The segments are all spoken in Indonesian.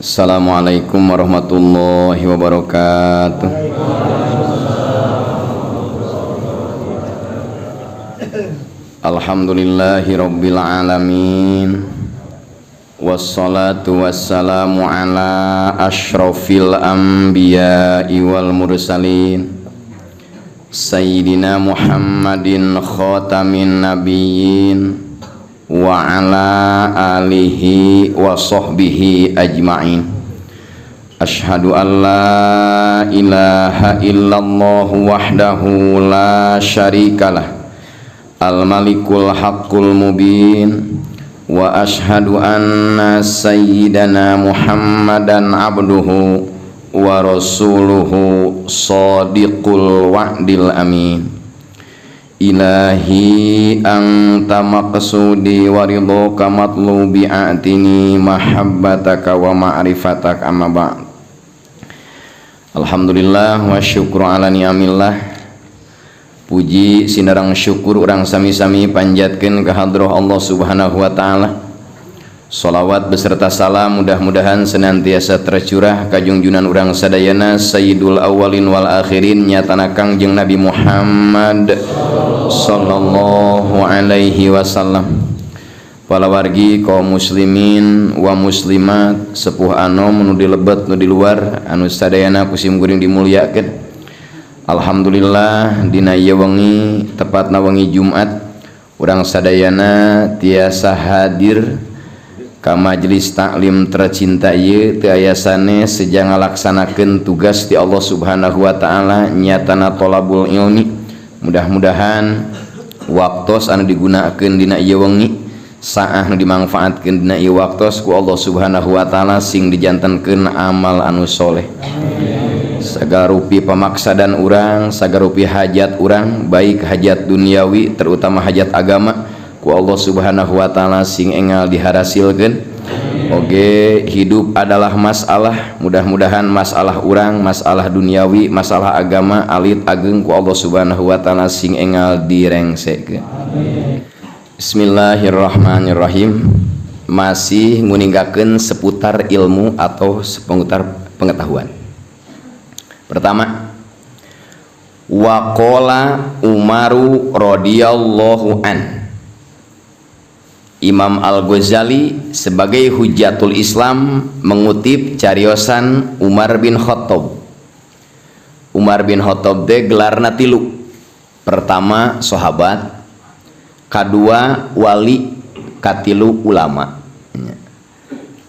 Assalamualaikum warahmatullahi wabarakatuh. Alhamdulillahi rabbil alamin. Wassalatu wassalamu ala asyrafil anbiya'i wal mursalin Sayyidina Muhammadin khatamin nabiyyin wa ala alihi wa sahbihi ajma'in. Asyhadu an la ilaha illallah wahdahu la syarikalah al malikul haqqul mubin wa asyhadu anna sayyidana Muhammadan abduhu wa rasuluhu shadiqul wa'dil amin. Ilahi anta maqsudi wa ridhoka matlubi a'tini mahabbataka wa ma'rifataka amma ba'd. Alhamdulillah wa syukru ala ni'amillah. Puji sinarang syukur urang sami-sami panjatkeun ka hadrah Allah Subhanahu wa taala. Shalawat beserta salam mudah-mudahan senantiasa tercurah ka junjunan urang sadayana sayyidul awwalin wal akhirin nyatana Kangjeng Nabi Muhammad sallallahu alaihi wasallam. Para wargi kaum muslimin wa muslimat sepuh anom nu di lebet nu di luar anu sadayana kusim guring dimuliakeun. Alhamdulillah dina ieu wengi tepatna wengi Jumat urang sadayana tiasa hadir ka majelis taklim tercinta ieu teu aya sanes sejang ngalaksanakeun tugas ti Allah Subhanahu wa taala nyatana thalabul ilmi. Mudah-mudahan waktos anu digunakeun dina ieu wengi saah nu dimanfaatkeun dina ieu waktos ku Allah Subhanahu wa taala sing dijantenkeun amal anu soleh. Sagala rupi pamaksadan urang, sagala rupi hajat urang, baik hajat duniawi terutama hajat agama ku Allah Subhanahu wa taala sing enggal diharasilkeun. Oge hidup adalah masalah, mudah-mudahan masalah urang, masalah duniawi, masalah agama alit ageng ku Allah Subhanahu wa taala sing enggal direngsekeun. Bismillahirrahmanirrahim. Masih nguninggakeun seputar ilmu atau seputar pengetahuan. Pertama, waqala Umaru radhiyallahu an. Imam Al-Ghazali sebagai Hujatul Islam mengutip cariosan Umar bin Khattab. Umar bin Khattab teh gelarna tilu. Pertama sahabat, kadua wali, katilu ulama.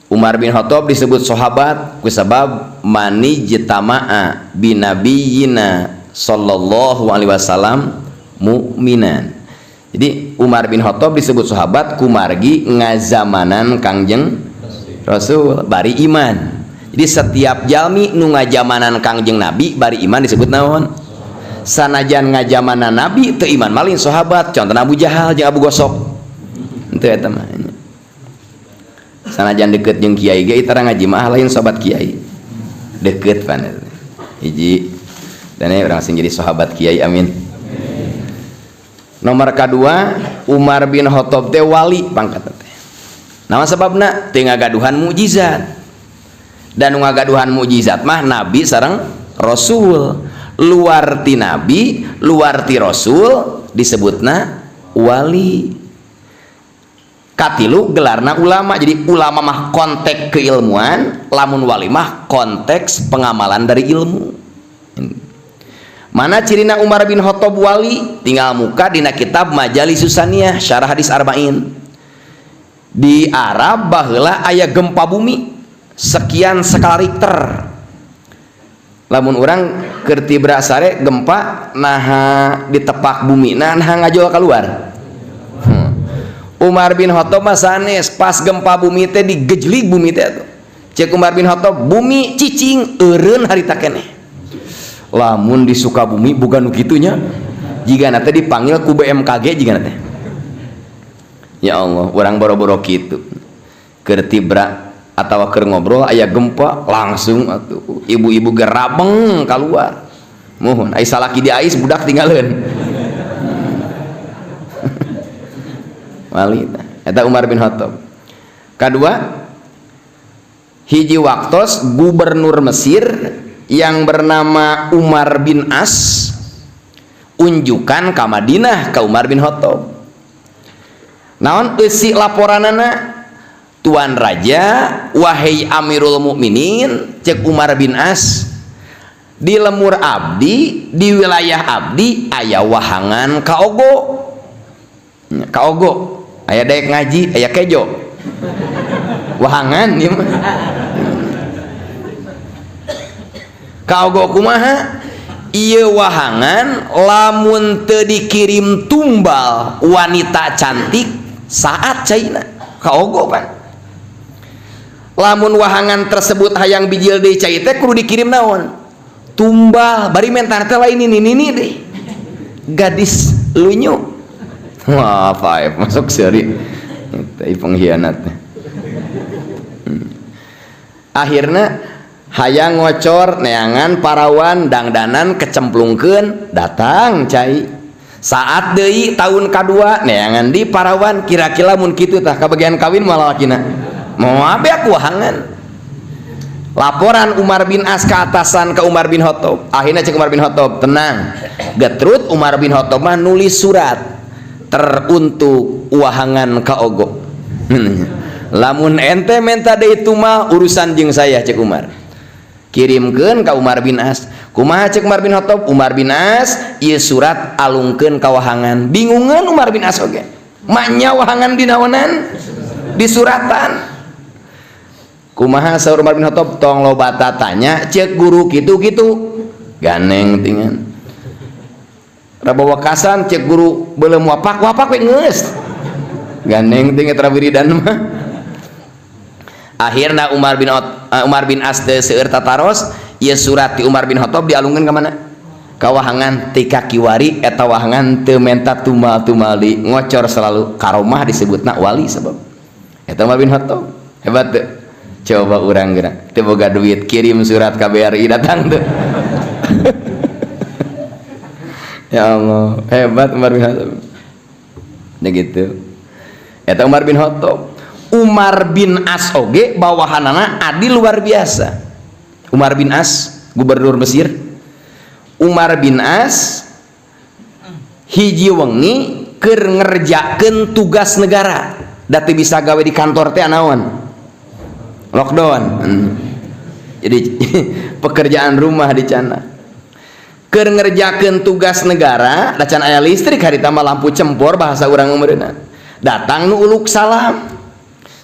Umar bin Khattab disebut sahabat kusabab mani jitama'a binabiyina sallallahu alaihi wasallam mu'minan. Jadi Umar bin Khattab disebut sahabat kumargi ngazamanan Kangjeng Rasul bari iman. Jadi setiap jalmi nu ngajamanan Kangjeng Nabi bari iman disebut naon? Sanajan ngajamanan Nabi teu iman malin sahabat. Contohna Abu Jahal jeung Abu Gosok. Henteu eta mah. Sanajan deket jeung kiai ge itara ngaji mah lain sahabat kiai. Deket pan. Hiji dan urang sing jadi sahabat kiai amin. Nomor kedua Umar bin Khattab teh wali pangkat teh. Naon sababna? Teu ngagaduhan mukjizat. Dan ngagaduhan mukjizat mah nabi sareng rasul. Luar ti nabi, luar ti rasul disebutna wali. Katilu gelarna ulama. Jadi ulama mah konteks keilmuan, lamun wali mah konteks pengamalan dari ilmu. Mana cirina Umar bin Khattab wali? Tinggal muka dina kitab Majalisus Saniyah syarah hadis arba'in. Di Arab baheula aya gempa bumi sekian skala Richter. Lamun orang keur tibra sare gempa naha ditepak bumi nah ngajol keluar. Umar bin Khattab mah sanes pas gempa bumi teh digejlig bumi teh tuh. Cek Umar bin Khattab bumi cicing eureun harita keneh. Lamun di Sukabumi bukan gitunya jika nanti dipanggil ku BMKG jika nanti ya Allah orang boro-boro gitu kertibra atau ker ngobrol aya gempa langsung atuh ibu-ibu gerabeng keluar mohon ais salaki di ais budak tinggalin wali eta Umar bin Khattab. Kedua hiji waktos gubernur Mesir yang bernama Umar bin As unjukan ka Madinah ka Umar bin Khattab. Naon isi laporanana? Tuan Raja, wahai Amirul Mukminin, cek Umar bin As, di lemur abdi, di wilayah abdi aya wahangan kaogo. Kaogo, aya daek ngaji, aya kejo. Wahangan ieu mah. Kaogo kumaha ieu wahangan lamun teu dikirim tumbal wanita cantik saat caina kaogo pan lamun wahangan tersebut hayang bijil deui cai teh kudu dikirim naon tumbal bari mentar teh lain ini deh gadis lunyu wah paep masuk seuri teh pengkhianat akhirna hayang ngocor neangan parawan dangdanan kecemplungkeun datang cai saat deui tahun kedua neangan di parawan kira-kira mun kitu tah kabagian kawin malah lakina mau abe aku wahangan laporan Umar bin As ke atasan ke Umar bin Khattab akhirnya cek Umar bin Khattab tenang getrut Umar bin Khattab mah nulis surat teruntuk wahangan kaogo lamun ente minta deui itu mah urusan jeung saya cek Umar kirimkeun ka Umar bin As kumaha cek Umar bin Khattab Umar bin As ieu surat alungkeun ka wahangan bingungan Umar bin As oge maknya wahangan dinaonan di suratan kumaha saur Umar bin Khattab tong lobata tanya cek guru kitu-kitu ganeng tingan rabawakasan cek guru belum wapak we geus ganeng ting eta wiridan mah akhirna Umar bin As teh seueur tataros ieu surat ti Umar bin Khattab dialungkeun ka mana ka wahangan ti kakiwari eta wahangan teu menta tumal-tumal di ngocor selalu karomah disebutna wali sebab eta Umar bin Khattab hebat teu coba urang geura teu boga duit kirim surat ka BRI datang teu ya Allah hebat Umar bin Khattab da gitu eta Umar bin Khattab. Umar bin As oge bawahanana adil luar biasa. Umar bin As gubernur Mesir. Umar bin As hiji wengi keur ngerjakeun tugas negara da teu bisa gawe di kantor teh naon lockdown jadi pekerjaan rumah di cana keur ngerjakeun tugas negara da can aya listrik harita mah lampu cempor bahasa urang umurna datang nu uluk salam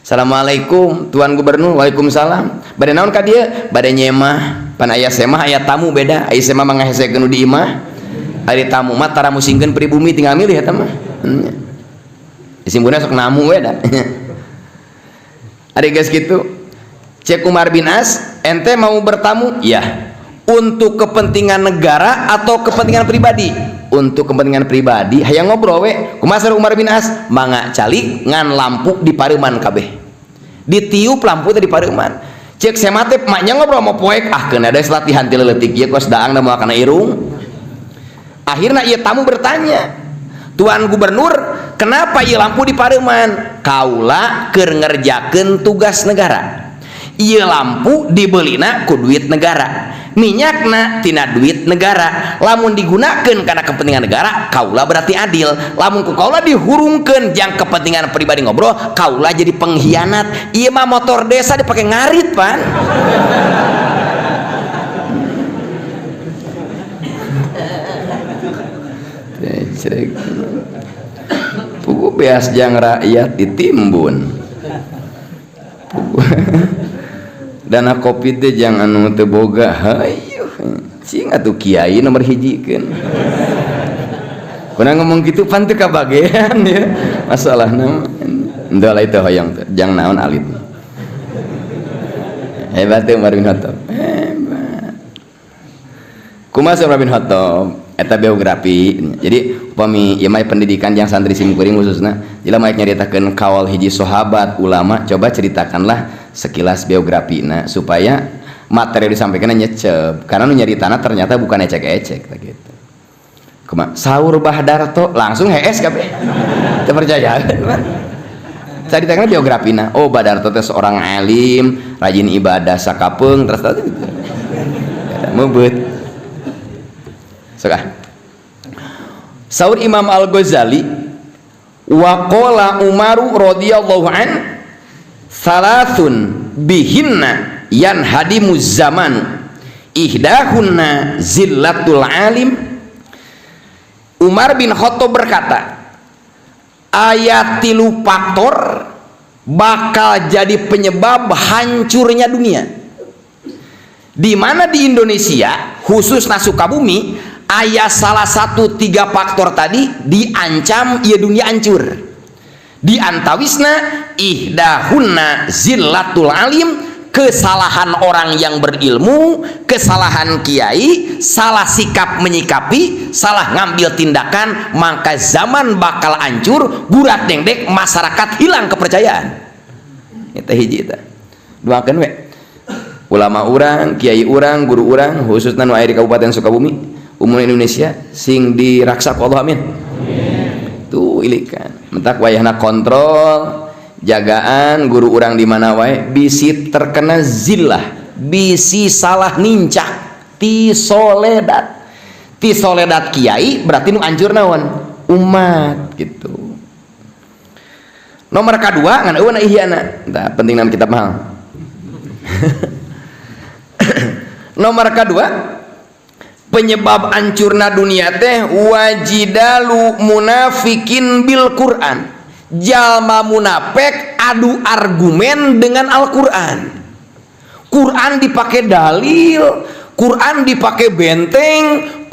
Assalamualaikum Tuan Gubernur. Waalaikumsalam. Bade naon ka dieu? Bade nyemah. Pan aya semah aya tamu beda. Aya semah mah ngahesekeun di imah. Ari tamu mah tara musingkeun pribumi tinggal milih eta mah. Disimbuna sok namu we da. Ari geus kitu. Cek Umar bin As, ente mau bertamu? Iya. Untuk kepentingan negara atau kepentingan pribadi? Untuk kepentingan pribadi hayang ngobrol we kumaha Umar bin As mangga calik ngan lampu di pareuman kabeh ditiup lampu teh di pareuman cek semate maknya ngobrol mau poek keun ada latihan ti leutik ieu kos daang da moal kana irung akhirna ieu tamu bertanya Tuan Gubernur kenapa ieu lampu di pareuman kaula keur ngerjakeun tugas negara ieu lampu dibelina ku duit negara minyakna tina duit negara lamun digunakeun karena kepentingan negara kaula berarti adil lamun ku kaula dihurungkeun jang kepentingan pribadi ngobrol kaula jadi pengkhianat ieu mah motor desa dipake ngarit pan pugu beas jang rakyat ditimbun dana kopi teh jang anu teu boga hayu cing atuh kiai nomor hijikeun kuna ngomong gitu pan teu kabagean ya masalahna henteu lah itu hoyong teh jang naon alit hebat teh Umar bin Khattab hebat kumaha Umar bin Khattab eta biografi. Jadi upami ieu mah pendidikan yang santri simkuring khususna jika maek nyaritakeun kaul hiji sahabat ulama coba ceritakanlah sekilas biografina supaya materi disampaikan nyecep karena nu nyaritana ternyata bukan ecek-ecek gitu. Kumaha saur Bahdarto langsung hees kabeh teu percaya caritakeun biografina. Oh Bahdarto teh seorang alim rajin ibadah sakapeung terus gitu meubet. Saur Imam Al-Ghazali wa qala Umaru radhiyallahu an salasun bihinna yanhadimu zaman ihdahunna zillatul alim. Umar bin Khattab berkata ayat 3 faktor bakal jadi penyebab hancurnya dunia, di mana di Indonesia khususnya Sukabumi aya salah satu 3 faktor tadi diancam ieu dunia hancur. Di antawisna ihdahunna zillatul alim, kesalahan orang yang berilmu, kesalahan kiai, salah sikap menyikapi, salah ngambil tindakan, maka zaman bakal hancur, burak dengdek, masyarakat hilang kepercayaan. Eta hiji eta. Doakeun we ulama urang, kiai urang, guru urang khususna nu aya di Kabupaten Sukabumi umum Indonesia sing diraksa ku Allah amin. Tuh ilikan mentak wayahna kontrol jagaan guru urang di mana wae bisi terkena zillah, bisi salah nincak ti soledat kiai berarti nu anjur naon umat gitu. Nomor kedua ngan eueun ihyana tah pentingna kitab mahal. Nomor kedua penyebab hancurna dunia teh wajidalu munafikin bil Quran, jalma munafik adu argumen dengan Al-Quran. Quran dipakai dalil, Quran dipakai benteng,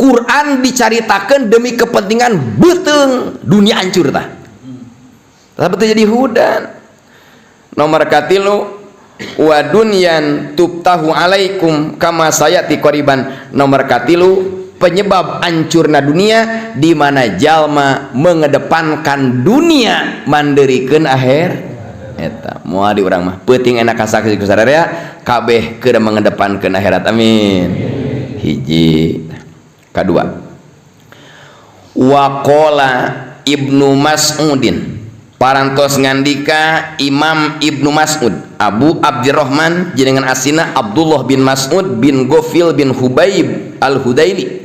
Quran dicaritakeun demi kepentingan beuteung dunia hancur tah. Tapi jadi hudan. Nomor katilu wa dunyan tubtahu alaikum kama sayati qoriban. Nomor katilu penyebab hancurna dunia di mana jalma mengedepankan dunia manderikeun akhir eta moal di urang mah peuting enak kasaksi ku sadaya kabeh keur mengedepankeun akhirat amin. Hiji. Kadua wa qala Ibnu Mas'udin parantos ngandika Imam Ibnu Mas'ud Abu Abdurrahman jenengan asina Abdullah bin Mas'ud bin Ghafil bin Hubayb al-Hudaili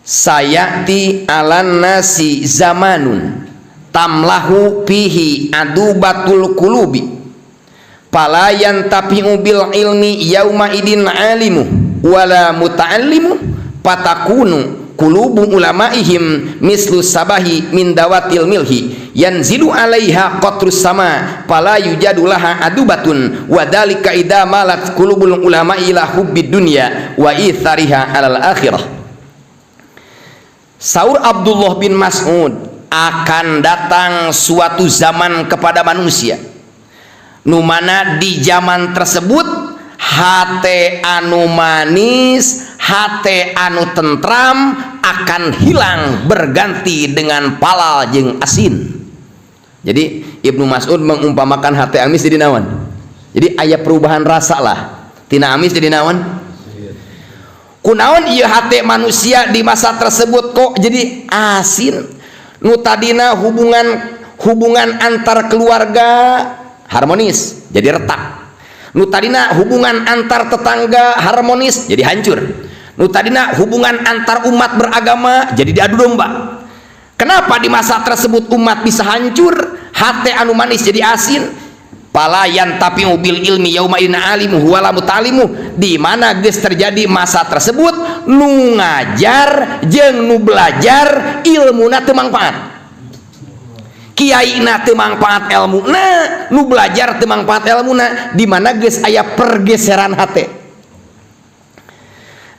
sayati alan nasi zamanun tamlahu fihi adubatul qulubi palayan tapi'u bil ilmi yauma idin alimu wala muta'allimu patakunu qulubu ulamaihim mislu sabahi min dawatil milhi yanzilu alaiha qatrus sama fala yujadulaha adubatun wa dalika idza malat qulubul ulama ila hubbid dunya wa ithariha alal akhirah. Saur Abdullah bin Mas'ud akan datang suatu zaman kepada manusia nu mana di zaman tersebut hate anu manis, hate anu tentram akan hilang berganti dengan palal jeung asin. Jadi Ibnu Mas'ud mengumpamakan hate amis jadi naon? Jadi aya perubahan rasa lah. Tina amis jadi naon? Kunaon ieu hate manusia di masa tersebut kok jadi asin? Nu tadina hubungan antar keluarga harmonis jadi retak. Nu tadina hubungan antar tetangga harmonis jadi hancur. Nu tadina hubungan antar umat beragama jadi diadu domba. Kenapa di masa tersebut umat bisa hancur, hati anu manis jadi asin? palayan tapi mobil ilmi yauma ina alimu wala mutalimu, di mana geus terjadi masa tersebut nu ngajar jeung nu belajar ilmuna teu mangpaat, kiaina teu mangpaat ilmuna, nu belajar teu mangpaat ilmuna, di mana geus aya pergeseran hate.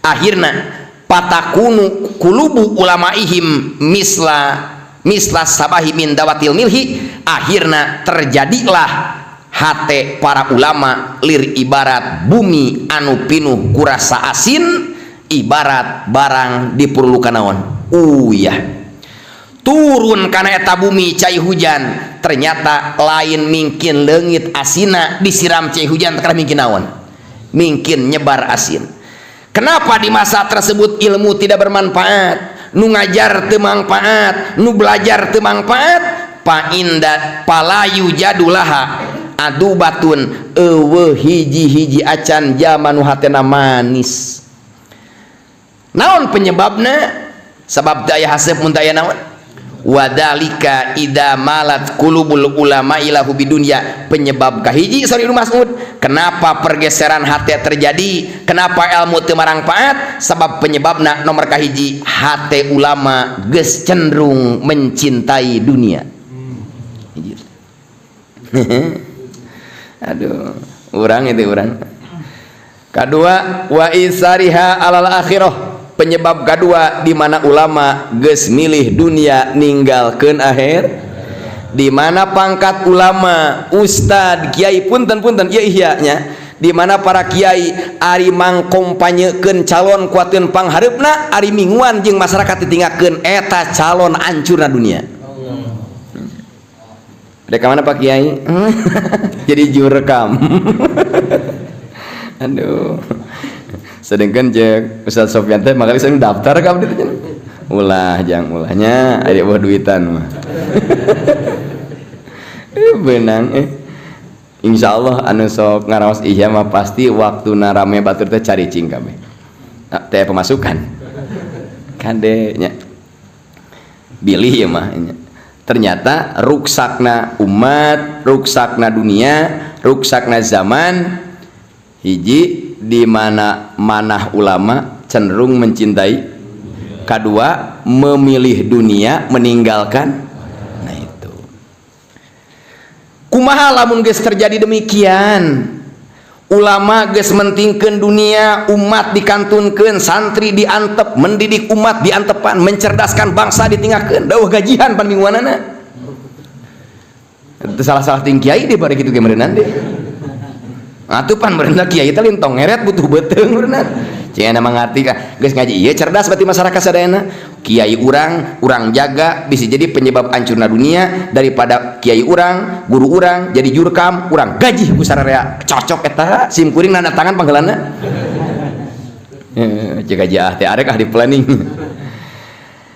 Akhirna patakunu kulubu ulamaihim misla sabahi min dawatil milhi, akhirna terjadilah hate para ulama lir ibarat bumi anu pinuh kurasa asin, ibarat barang diperlukan naon uyah turun kana eta bumi cai hujan, ternyata lain mungkin leungit asina disiram cai hujan teu mungkin naon, mungkin nyebar asin. Kenapa di masa tersebut ilmu tidak bermanfaat, nu ngajar teu manfaat, nu belajar teu manfaat? Pa inda palayu jadulaha adubatun eueuh hiji-hiji acan jamanu hatena manis. Naon penyebabna? Sabab teu aya haseup mun teu aya naon? Wadalika ida malat kulubul ulama ilahu bidunya. Penyebab kahiji sorry Ibnu Mas'ud, kenapa pergeseran hati terjadi, kenapa ilmu teu marangpaat? Sabab penyebabna nomor kahiji hati ulama geus cenderung mencintai dunia. Aduh, urang itu urang. Kedua, wa isariha alal akhirah. Penyebab kedua di mana ulama geus milih dunia ninggalkeun akhir, di mana pangkat ulama ustad kiai punten ieu ihya-nya, di mana para kiai ari mangkompanyekeun calon kuateun panghareupna, ari minguan jeung masyarakat ditinggalkeun eta calon ancurna dunia. Ada mana Pak Kiai? Jadi jurekam. Aduh. Sedangkan jeung Ustaz Sofyan teh makali saya daftar ka abdi teh. Ulah jang ulahnya aya bawa duitan mah. Benang insyaallah anu sok ngaraos ihya mah pasti waktuna rame batur teh caricing kabeh. Teh pemasukan. Kade nya. Bilih ya mah nya. Ternyata ruksakna umat, ruksakna dunia, ruksakna zaman hiji di mana manah ulama cenderung mencintai, kedua memilih dunia meninggalkan. Nah itu kumaha lamun geus terjadi demikian, ulama geus mentingkeun dunia, umat dikantunkeun, santri diantep, mendidik umat diantepan, mencerdaskan bangsa ditinggalkeun, dauh gajihan pan mingguanana. Itu salah-salah ting kiai di bari kitu ge meureunnan deh. Atuh pan berendah kiai teh lintong ngeret butuh beteung berenang. Cenah mangarti ka geus ngaji ieu cerdas berarti masyarakat sadayana. Kiai urang jaga bisa jadi penyebab hancurna dunia daripada kiai urang, guru urang jadi jurkam, urang gaji ku sararea cocok eta sim kuring nanda tangan panggeulana. Cek gaji teh arek di planning.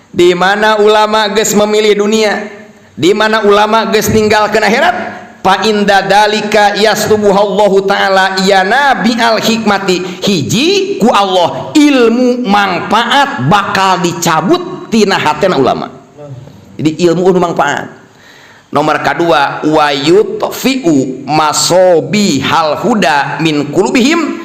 Di mana ulama geus memilih dunia, di mana ulama geus ninggalkeun akhirat, fa inda dalika yastubuhallahu ta'ala ya nabi al hikmati, hiji ku Allah ilmu manfaat bakal dicabut tina hatena ulama. Jadi ilmu anu manfaat. Nomor kedua wa yutfi'u masobi hal huda min qulubihim,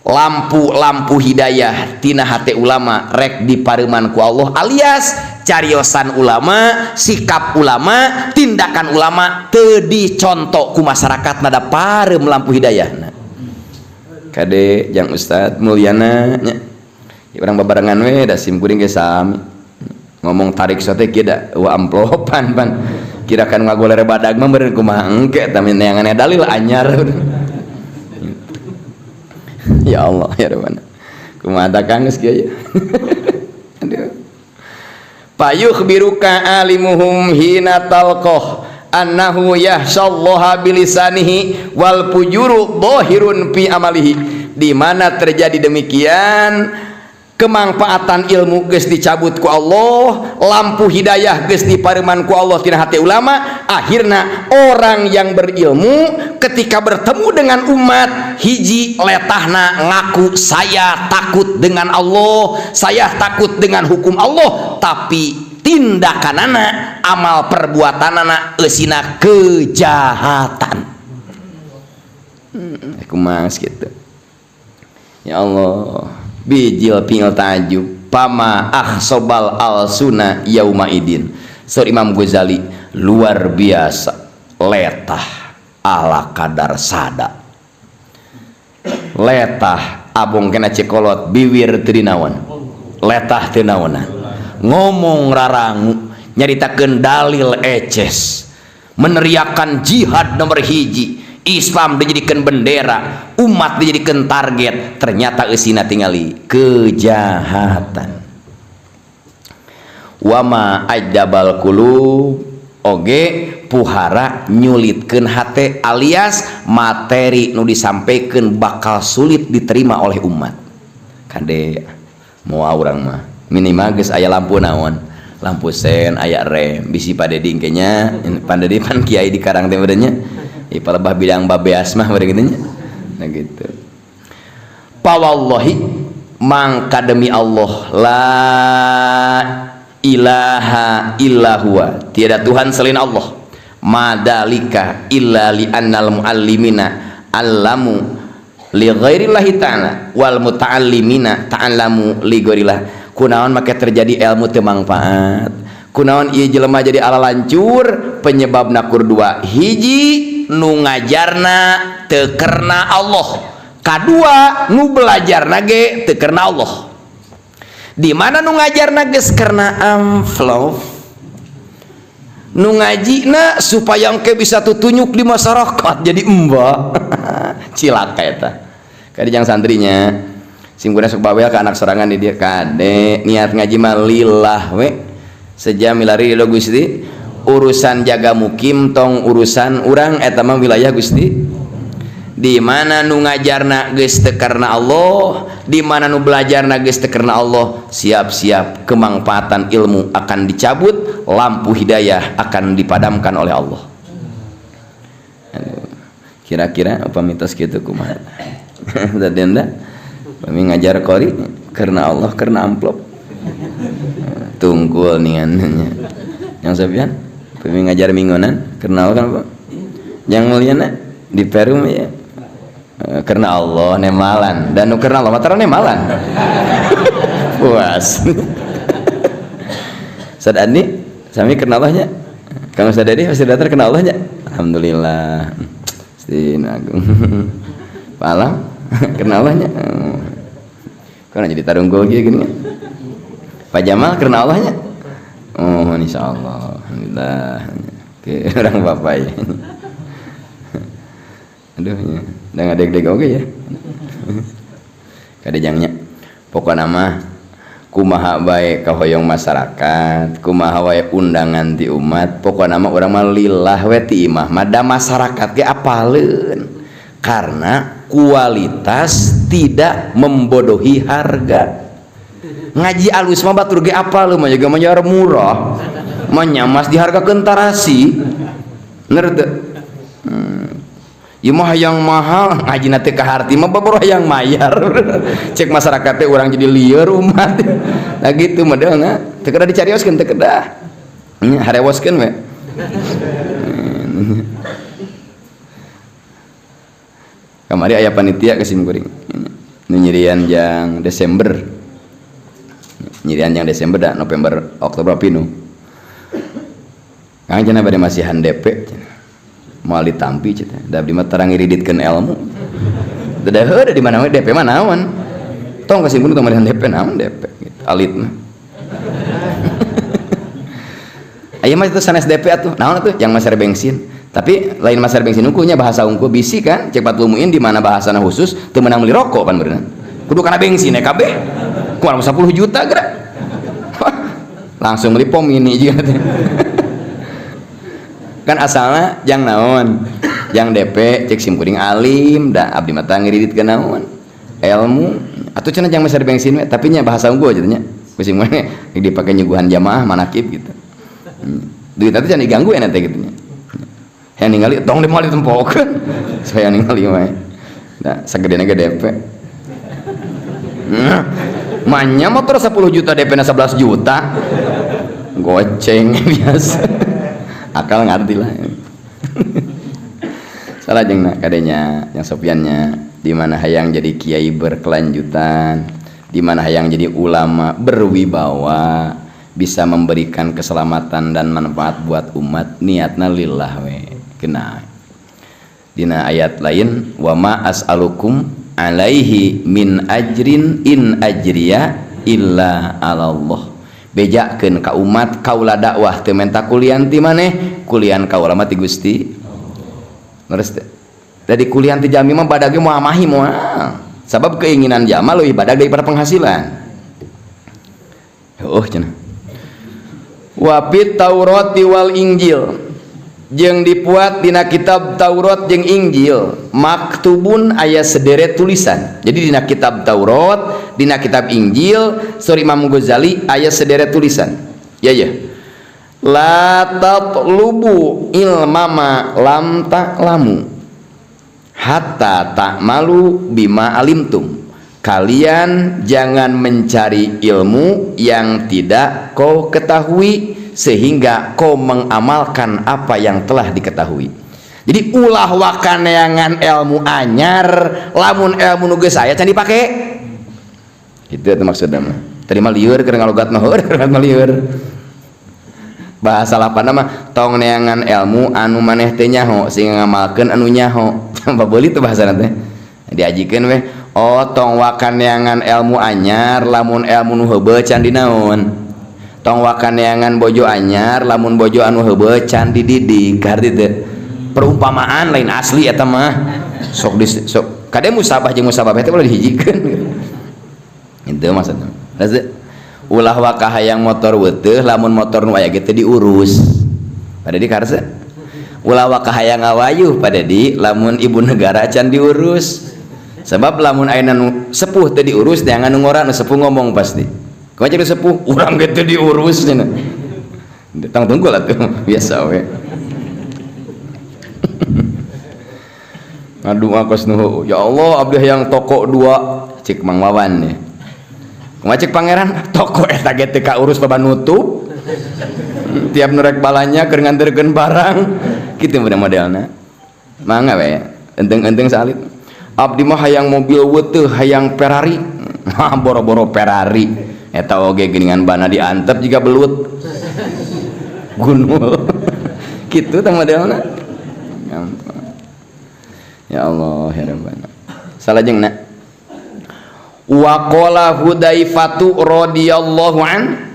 lampu-lampu hidayah tina hate ulama rek dipareuman ku Allah, alias cariosan ulama, sikap ulama, tindakan ulama teu dicontoh ku masyarakat nada pareum lampu hidayahna. Kade jang Ustad mulyana nya urang babarengan we da sim kuring ge sami ngomong tarik sote kieu da amplopan pan kirakan ngagolere badag mah beureun kumaha engke tapi neangan dalil anyar. Ya Allah ya Rabbana kumaha dagang geus kieu. Aduh. Fayukhbiruka alimuhum hina talqah annahu yahsallaha bilisanihi wal fujuru dhahirun fi amalihi. Di mana terjadi demikian, kemanfaatan ilmu geus dicabut ku Allah, lampu hidayah geus dipareuman ku Allah tina hati ulama. Akhirna orang yang berilmu ketika bertemu dengan umat, hiji letahna ngaku saya takut dengan Allah, saya takut dengan hukum Allah, tapi tindakanana, amal perbuatanana eusina kejahatan. kumas gitu. Ya Allah, bijil pingil tajub pama ahsobal al sunnah yauma idin. Sur Imam Ghazali luar biasa letah ala kadar sada. Letah abong kena cekolot biwir teu dinaon. Letah teu naonan. Ngomong rarangu nyaritakeun dalil eces. Meneriakan jihad nomor hiji. Islam dijadikan bendera, umat dijadikan target, ternyata eusina tingali kejahatan. Wama ajabal qulub oge puhara nyulitkeun hate alias materi nu disampaikan bakal sulit diterima oleh umat. Kade moal urang mah minimal geus aya lampu naon, lampu sen, aya rem, bisi padeding nya pandedi pan kiai di Karang teh benernya. Ipalebah bidang babeas mah begitu nya. Nah gitu. Pawallahi mangka demi Allah la ilaha illa huwa, tiada Tuhan selain Allah. Madalika illa li annal muallimina allamu li ghairillahi ta'ala wal muta'allimina ta'allamu li ghairillah. Kunaon make terjadi ilmu teu mangfaat. Kunaon ieu jelema jadi ala lancur penyebabna kurdua. Hiji nu ngajarna teu karena Allah, kadua nu belajarna ge teu karena Allah. Di mana nu ngajarna geus karena amplop, nu ngajina supaya engke bisa tutunyuk di masyarakat jadi emba. Cilaka eta. Kadijang santrinya simkuring sok bawel ka anak sorangan di dieu kade niat ngaji mah lillah we sejam milari do Gusti. Urusan jaga mukim tong urusan urang eta mah wilayah Gusti. Di mana nu ngajarna geus teu karena Allah, di mana nu belajarna geus teu karena Allah, siap-siap kemanfaatan ilmu akan dicabut, lampu hidayah akan dipadamkan oleh Allah. Aduh, kira-kira upami tos kitu kumaha? Dadenda upami ngajar qori karena Allah karena amplop. Tungkul ningannya. Yang sapian pemi ngajar mingguanan karena kan Pak yang muliana di Peru ya karena Allah nemalan dan karena Allah mataran nemalan puas. Ustaz Andi sami karena Allahnya kamu Ustaz Adi pasti datang karena Allahnya alhamdulillah. Stin agung palam karena Allahnya karena jadi tarunggo gini Pak Jamal karena Allahnya oh insyaallah alhamdulillah ke orang bapak ya. Aduh ya udah ngadeg-deg oke ya. Kadejangnya pokokna mah kumaha bae kahoyong masyarakat, kumaha wae undangan ti umat, pokokna mah urang mah lillah we ti imah mah da masyarakat ge apaleun karena kualitas tidak membodohi harga. Ngaji alus mah batur ge apal mah juga mah murah mah nyamas di harga kentarasi bener teu. Ieu mah yang mahal ngajina teh ka harti mah baboroh yang mayar. Cek masyarakat teh urang jadi lieur umat. Nah gitu modelna teu kedah dicarioskeun teu kedah. Nya harewoskeun we. Kamari aya panitia ke simkuring. Nu nyirian jang Desember. Nyirian yang Desember dah November Oktober pinu kang cenah bade masihan DP moal ditampi cenah da abdi mah tarang ngiriditkeun ilmu da heueuh di mana we DP mah naon tong kasimpulkeun tong malihan DP naon DP gitu alit mah aya mah itu sanes DP atuh naon atuh yang maser bensin tapi lain maser bensin unggulnya bahasa unggul bisi kan cepat lumuin di mana bahasana khusus teu meunang meuli rokok pan beurna kudu kana bensin kabeh kumaha 10 juta geura langsung beli pom ini juga kan asalnya yang naon yang DP cek simkuring alim da abdi mata ngiriditkeun naon ilmu atuh cenah jang maser bensin we tapi nya bahasa unggul cenah nya kusim we dipake nyuguhan jamaah manakib gitu duit teh jangan diganggu enak teh gitu nya yang ningali tong moal ditempokeun saya ningali we da sagedena ge DP manya motor 10 juta DP na 11 juta goceng biasa akal ngerti lah salajengna kadenya yang Sofyannya di mana hayang jadi kiai berkelanjutan, di mana hayang jadi ulama berwibawa, bisa memberikan keselamatan dan manfaat buat umat, niatna lillah we kena. Dina ayat lain wa ma as'alukum alaihi min ajrin in ajriya illa 'alallah. Bejakeun ka umat kaula dakwah teu menta kulian ti maneh, kulian kaula mah ti Gusti. Leres teh. Dari kulian ti jami mah badag moal mahi moal. Sabab keinginan jama leuwih badag daripada penghasilan. Oh cenah. Wa fit Taurati wal Injil. Jeung dipuat dina kitab Taurat jeung Injil maktubun aya sederet tulisan. Jadi dina kitab Taurat, dina kitab Injil suri Imam Ghazali aya sederet tulisan. Ya ya. La tatlubu ilmama lam ta'lamu hatta ta'malu bima alimtum. Kalian jangan mencari ilmu yang tidak kau ketahui sehingga kau mengamalkan apa yang telah diketahui. Jadi ulah wakaneangan ilmu anyar lamun ilmu nu geus aya can dipake. Itu maksudna mah. Terima lieur keur ngalogat mah lieur. Bahasa lapana mah tong neangan ilmu anu maneh teh nyaho sehingga ngamalkeun anu nyaho. Babeuli teh bahasana teh. Diajikeun we, oh tong wakaneangan ilmu anyar lamun ilmu nu heubeut can dinaon. Tong wakaneangan bojo anyar lamun bojo anu heubeut can dididik. Arti teh perumpamaan lain asli eta mah. Sok kade musabah jeung musabah teh boleh dihijikeun. Itu maksudna. Ulah wakah hayang motor weuteuh lamun motor nu aya ge teh diurus. Pada di karsa. Ulah wakah hayang ngawayuh pada di lamun ibu negara can diurus. Sebab lamun ayeuna nu sepuh teh diurus teh anu ngora nu sepuh ngomong pasti. Kumaha cek sepuh urang ge teh diurus cenah. Tang tunggul atuh biasa we. Ngadu akos nu ya Allah abdi hayang toko 2 cik Mang Wawan nih. Kumaha cek pangeran toko eta ge teh kaurus loba nutup. Tiap nurek balanya keur nganterkeun barang kitu modelna. Mangga we enteng-enteng salit. Abdi mah hayang mobil weuteuh hayang Ferrari. Boro-boro Ferrari eta oge geuningan bana diantep juga belut. Gunul. Kitu tah modelna. Ya Allah ya Rabbana. Salajengna wa qala Hudzaifatu radhiyallahu an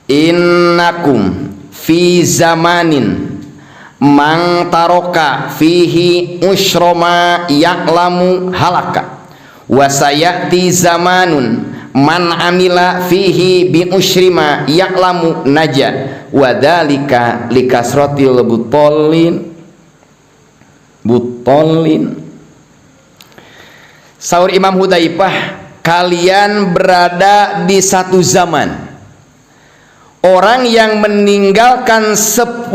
innakum fi zamanin mang taroka fihi usroma ya'lamu halaka wa sayati zamanun man amila fihi bi usrima ya'lamu naja wa dzalika likasratil butolin. Saur Imam Hudzaifah, kalian berada di satu zaman orang yang meninggalkan 10%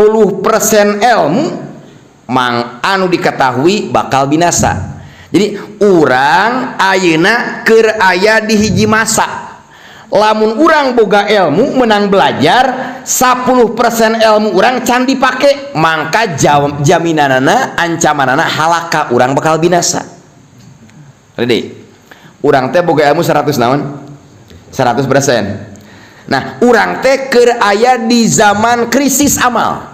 ilmu mang anu diketahui bakal binasa. Jadi urang ayeuna keur aya di hiji masa. Lamun urang boga ilmu menang belajar 10% ilmu urang can dipake, mangka jaminanana ancamanana halaka urang bakal binasa. Ready? Urang teh boga ilmu 100 naon? 100%. Nah, urang teh keur aya di zaman krisis amal.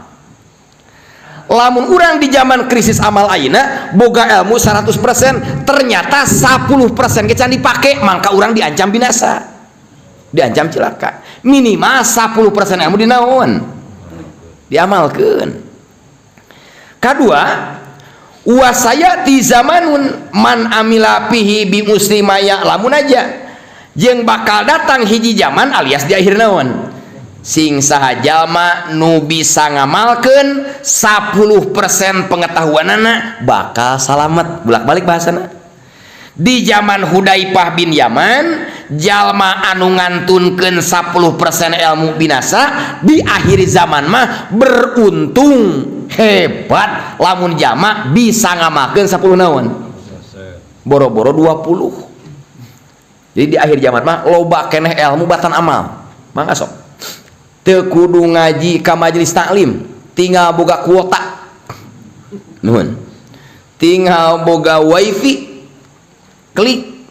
Lamun urang di zaman krisis amal ayeuna boga ilmu 100%, ternyata 10% ke can dipake, mangka urang diancam binasa. Diancam celaka. Minimal 10% ilmu dinaon? Diamalkeun. Kadua, wa sayati zamanun man amila fihi bi muslimaya lamun aja. Jeung bakal datang hiji zaman alias di akhir naon sing saha jalma nu bisa ngamalkeun 10% pengetahuanana bakal salamet. Bolak-balik bahasana di zaman Hudzaifah bin Yaman jalma anu ngantunkeun 10% ilmu binasa, di akhir zaman mah beruntung hebat lamun jalma bisa ngamalkeun 10 naon boro-boro 20. Jadi di akhir zaman mah loba keneh ilmu batan amal. Mangga sok. Teu kudu ngaji ka majelis taklim, tinggal boga kuota. Nuhun. tinggal boga wifi klik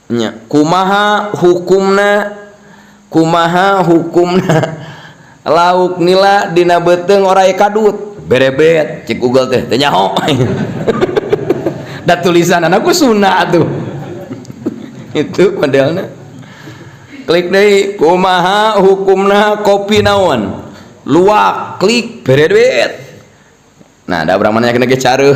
nya kumaha hukumna lauk nila dina beteng orai kadut berebet cek Google teh nyaho da tulisan anakku sunah tuh itu modelnya klik deh kumaha hukumna kopi naon luak klik berebet nah ada orang mana yang kena cara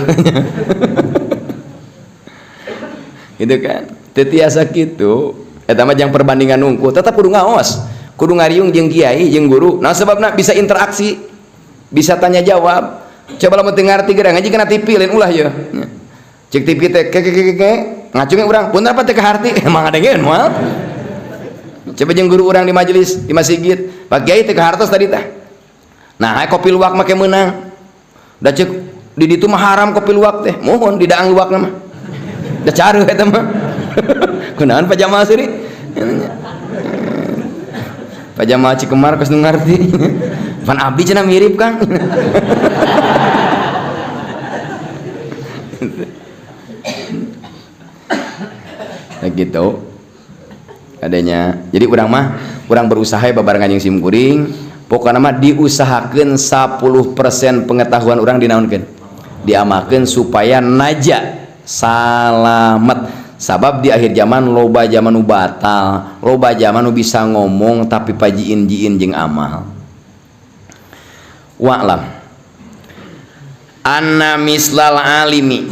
gitu kan tetiasa gitu eta mah jang perbandingan unggul tetap kudu ngaos kudu ngariung jeung kiai jeung guru nah sebabna bisa interaksi bisa tanya jawab coba lamun teu ngarti geura ngaji kana TV lain ulah ya cek TV teh ke ngacungin urang punten apa teh ka harti emang adengeun moal coba jeung guru urang di majelis di masjid Pak Kiai teh ka hartos tadi teh nah kopi luwak make meunang da cek di ditu mah haram kopi luwak teh mohon di daang luwak mah da careuh eta mah kunaon pajamaah seuri pajamaah Cikemar geus nu ngarti pan abdi cenah mirip Kang nah gitu adanya jadi urang berusaha babarengan jeung simkuring pokokna mah diusahakeun 10% pengetahuan urang dinaonkeun diamalkeun supaya naja salamet sabab di akhir zaman loba zaman nu batal loba zaman nu bisa ngomong tapi pajiin-jiin jeung amal wa'lam anna mislal alimi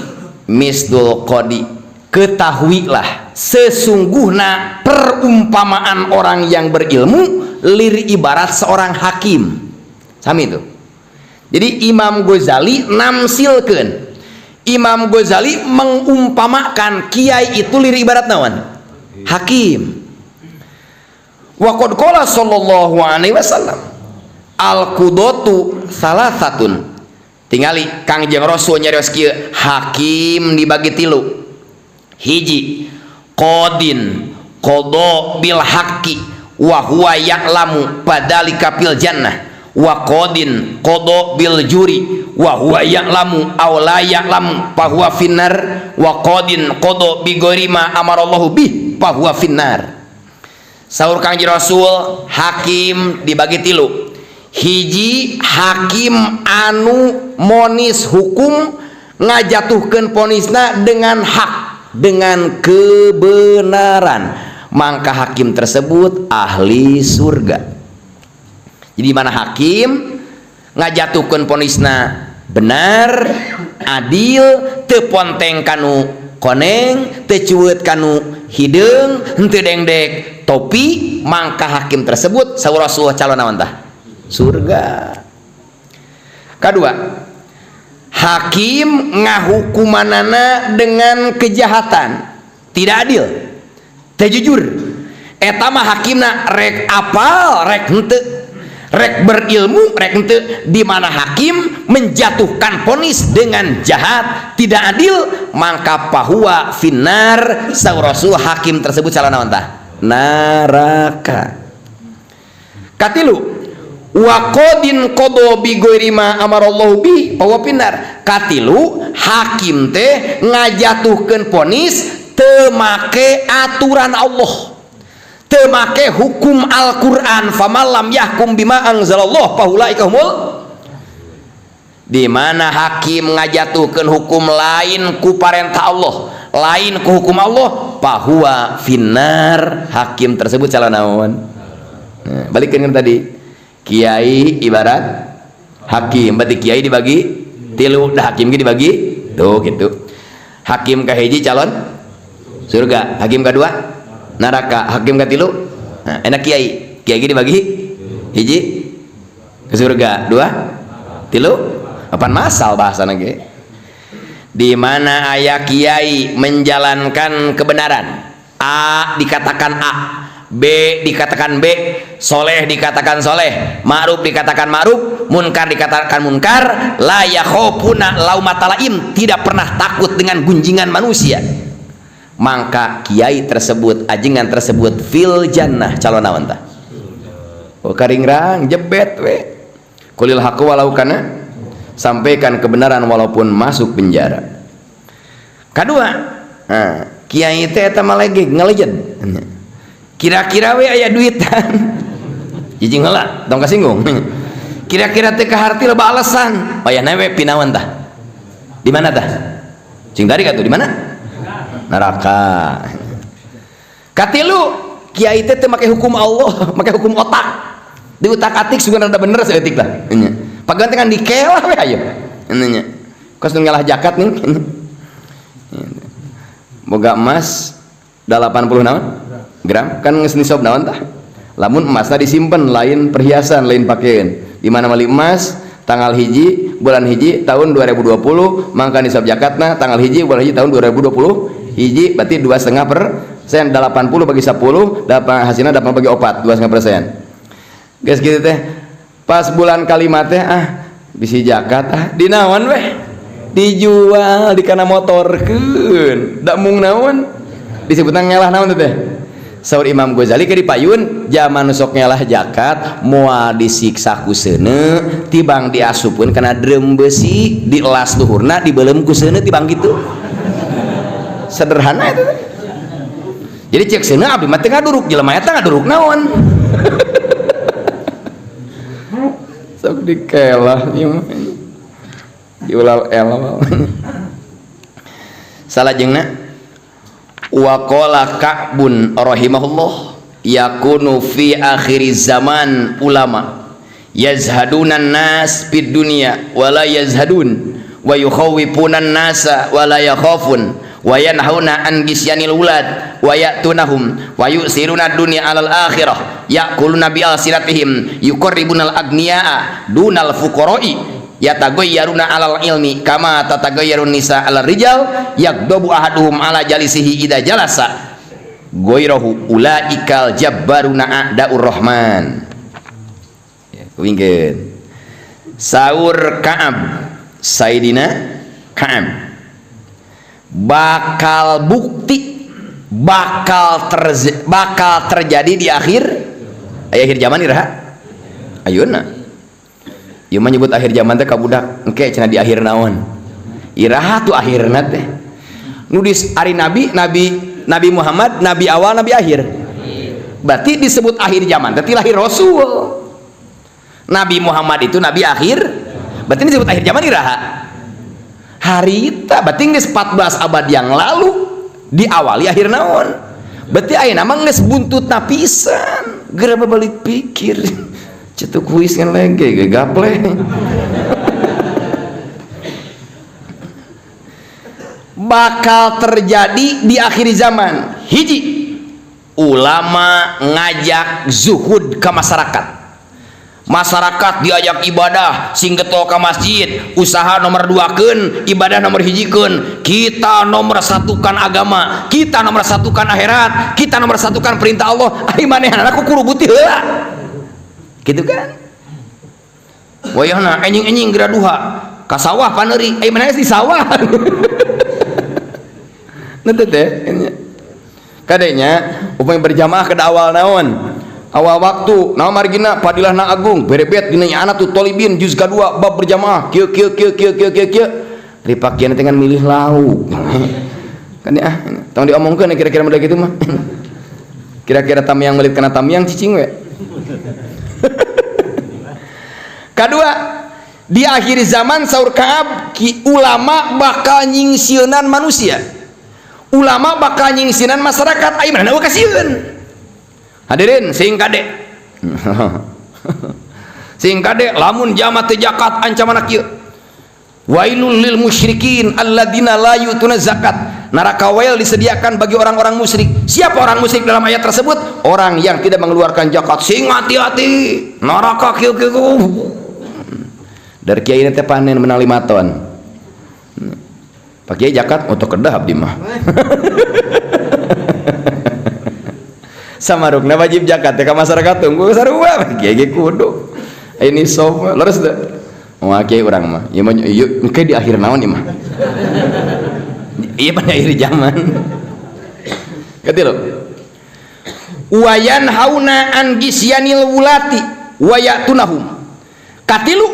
misdul qadi ketahuilah sesungguhna perumpamaan orang yang berilmu lir ibarat seorang hakim sami itu jadi Imam Ghazali namsilkeun Imam Ghazali mengumpamakan kiai itu lir ibarat naon hakim wa qad qala sallallahu alaihi wasallam al qudatu salasatun tingali Kangjeng Rasul nyarios kieu hakim dibagi tilu hiji qadin qada bil haqqi wa huwa ya'lamu padalika fil jannah wa qadin qada bil juri wa huwa ya'lamu aw la ya'lamu fa huwa finnar wa qadin qada bi ghairi ma amarallahu bih fa huwa finnar saur Kangjeng Rasul hakim dibagi tilu hiji hakim anu monis hukum ngajatuhkeun ponisna dengan hak dengan kebenaran maka hakim tersebut ahli surga jadi mana hakim ngajatuhkeun ponisna benar adil teu ponteng kanu koneng teu cueut kanu hideung henteu dengdek topi maka hakim tersebut saur Rasulullah calon naon tah surga kedua hakim ngahukumanana dengan kejahatan tidak adil teu jujur eta mah hakimna rek apal rek henteu rek berilmu rek henteu di mana hakim menjatuhkan vonis dengan jahat tidak adil maka pahuwa finnar saur Rasul hakim tersebut calon naon tah neraka katilu wa qadin qada bi ghairi ma amarallahu bi pahuwa finnar katilu hakim teh ngajatuhkeun vonis teu make aturan Allah teu make hukum Al-Qur'an famallam yahkum bima anzalallah faulaika humul di mana hakim ngajatuhkeun hukum lain ku parentah Allah lain ku hukum Allah fahuwa finnar hakim tersebut calon naon nah, balikeun tadi kiai ibarat hakim berarti kiai dibagi tilu dah hakim ge dibagi tuh gitu hakim kahiji calon surga hakim kedua neraka hakim katilu nah, enak kiai ge dibagi hiji ke surga dua tilu apaan masal bahasana ge di mana aya kiai menjalankan kebenaran A dikatakan A B dikatakan B soleh dikatakan soleh ma'ruf dikatakan ma'ruf munkar dikatakan munkar la yakhofuna laumatalaim tidak pernah takut dengan gunjingan manusia maka kiai tersebut ajengan tersebut fil jannah calon naon tah oh karingrang jebet we kulil haqq walau kana sampaikan kebenaran walaupun masuk penjara Kadua, kiai teh eta mah lege ngalejed. Kira-kira we aya duitan. Jijing heula, tong kasinggung. Kira-kira teh kaharti loba alasan. Oyahna we pinaon tah? Di mana tah? Cing tadi katuh di mana? Neraka. Katilu kiai teh make hukum Allah, make hukum otak. Di utak-atik sugan rada bener saeutik lah. Pagantengan dikelah we ayo. Nya. Kos nu ngalah zakat nih. Boga emas 80 naon? Gram kan geus nisab naon tah? Lamun emasna disimpen lain perhiasan, lain pakaian. Di mana mali emas tanggal hiji bulan hiji tahun 2020 mangka nisab zakatna tanggal hiji bulan hiji tahun 2020 hiji berarti 2,5%. 80 bagi 10 dapat hasilnya dapat bagi 4 2,5%. Guys gitu teh pas bulan kalimat teh bisi zakat di naon weh dijual di kana motorkeun da mung naon disebutna ngalah naon teh saur Imam Ghazali ke dipayun zaman sok ngalah zakat moal disiksa ku seuneu tibang diasupkeun kana dreum besi dielas luhurna dibeuleum ku seuneu tibang kitu sederhana itu teh. Jadi cek seuneu abdi mah teh ngaduruk jelema eta ngaduruk naon sok dikelah diulal elal salajengna wa qala Ka'bun rahimahullah yakunu fi akhiriz zaman ulama yazhadunan nas fid dunya wala yazhadun wa yukhawifunan nasa wala yakhafun wa yanhauna an gisyanil ulad wa ya'tunahum wa yusiruna dunya alal akhirah yaquluna bi alsilatihim yuqarribunal agniyaa dunal fuqara'i yatagayyaruna alal ilmi kama tatagayyarun nisa alal rijal yaqdabu ahaduhum ala jalisihi idza jalasa ghairahu ulaikal jabbaruna a'daur rahman. Wingkeun saur Ka'ab Sayyidina Ka'ab bakal bukti bakal terjadi di akhir zaman iraha ayeuna ieu mah nyebut akhir zaman teh ka budak engke cenah di akhir naon iraha tuh akhirna teh nu di ari nabi Muhammad nabi awal nabi akhir berarti disebut akhir zaman teh lahir Rasul Nabi Muhammad itu nabi akhir berarti disebut akhir zaman iraha harita berarti geus 14 abad yang lalu diawali akhir naon berarti ayeuna mah geus buntutna pisan geura balik pikir cetuk kuis kan lege gaple bakal terjadi di akhir zaman hiji ulama ngajak zuhud ke masyarakat diajak ibadah sing getol ka masjid usaha nomor 2keun ibadah nomor hijikeun kita nomor satukan agama kita nomor satukan akhirat kita nomor satukan perintah Allah ai manehna ku kudu beuti heula gitu kan wayahna enjing-enjing geura duha ka sawah paneuri ai manehna di sawah nanti teh kadenya upami berjamaah ke awal naon awal waktu naon margina padilahna agung berebet dina anak tuh tolibin juz kedua bab berjamaah kieu dipakeun dengan milih lauk kan ya tong diomongkeun kira-kira model kitu mah kira-kira tamyang melit kana tamyang cicing we kadua di akhir zaman saur Ka'ab ulama bakal nyingsieunan manusia ulama bakal nyingsieunan masyarakat ai mana we kasieun hadirin sing kade lamun jama teu zakat ancamanna kieu wailul lil musyrikin alladzina la yutuna zakat neraka wail disediakan bagi orang-orang musyrik siapa orang musyrik dalam ayat tersebut orang yang tidak mengeluarkan zakat sing hati-hati neraka kieu dari kiai teh panen menang 5 ton pakai zakat untuk kedah abdi mah samarukna wajib zakat teh ka masyarakat tunggu sarua kiai ge kudu ini sob leres teh moal kiai urang mah ieu mah ieu engke di akhir naon ieu mah ieu pada akhir zaman katilu wayan hauna an gisyanil wulati wayatunahum katilu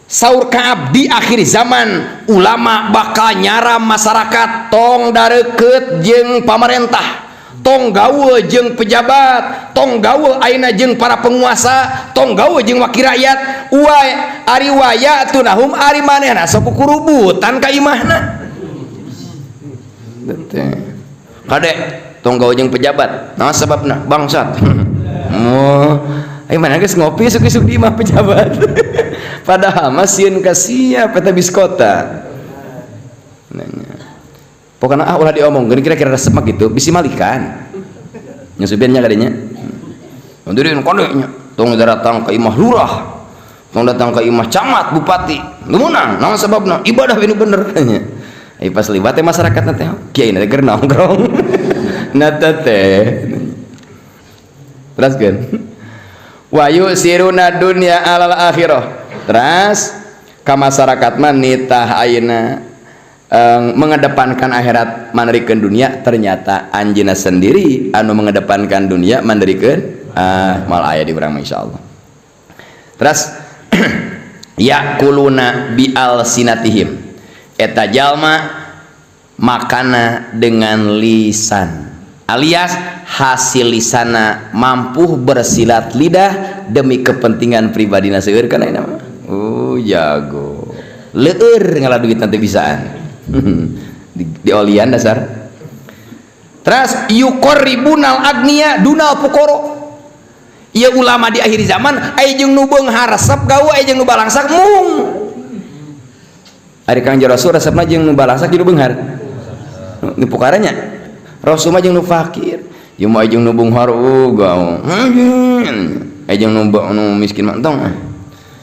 saur Ka'ab di akhir zaman ulama bakal nyaram masyarakat tong dareukeut jeung pamarentah, tong gawe jeung pejabat, tong gawe ayeuna jeung para penguasa, tong gawe jeung wakil rakyat. Uai ari waya tunahum ari manehna sok kurubutan ka imahna. Kade tong gawe jeung pejabat, naon sababna? Bangsat. Oh, ai mana geus ngopi suki-suki di imah pejabat. Padahal masieun ka sia peta biskota. Nanya. Pokoknya ulah diomongkeun kira-kira resep mah gitu, bisi malikan. Nya subiannya kadenya. Mundurin kodenya, tong datang ke imah lurah, tong datang ke imah camat, bupati, lumunang, naon sababna? Ibadah nu bener. Ai pas libat teh masyarakat teh, kiai na keur nongkrong. Nata teh. Teruskeun. Wa yusiruna dunya alal akhirah. Terus ka masyarakat mah nitah ayeuna mengedepankan akhirat mandarikeun dunia, ternyata anjeunna sendiri anu mengedepankan dunia mandarikeun mal aya di urang insyaallah. Terus yakuluna bi alsinatihim, eta jalma makana dengan lisan, alias hasil lisana mampu bersilat lidah demi kepentingan pribadina seueur kana nama. Oh jago leur ngalah duit nanti bisaan. di olian dasar. Terus yuqarribunal agniya dunal pukoro. Ieu ulama di akhir zaman aya jeung nu beunghar resep gawe, aya jeung nu balangsak mung. Ari Kang Rasul resepna jeung nu balangsak jeung nu beunghar. Nu pukaranya Rasul mah jeung nu fakir. Ieu mah jeung nu beunghar gawe. Aya jeung nu miskin mah entong.